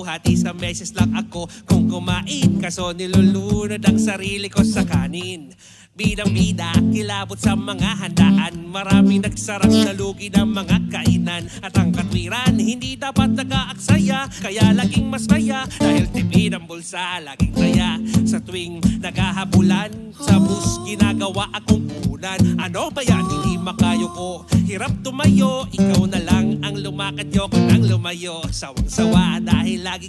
hati sa meses lang ako kung kumain. Kaso nilulunod ang sarili ko sa kanin. Bidang-bida, kilabot sa mga handaan. Maraming nagsarap na lugi ng mga kainan. At ang katwiran, hindi dapat nag-aaksaya. Kaya laging masaya, dahil tipid ang bulsa. Laging taya sa tuwing naghahabulan. Sa bus, ginagawa akong punan. Ano ba yan? Hindi makayo ko. Hirap tumayo, ikaw na lang ang lumakad. Yoko nang lumayo. Sawang-sawa dahil lagi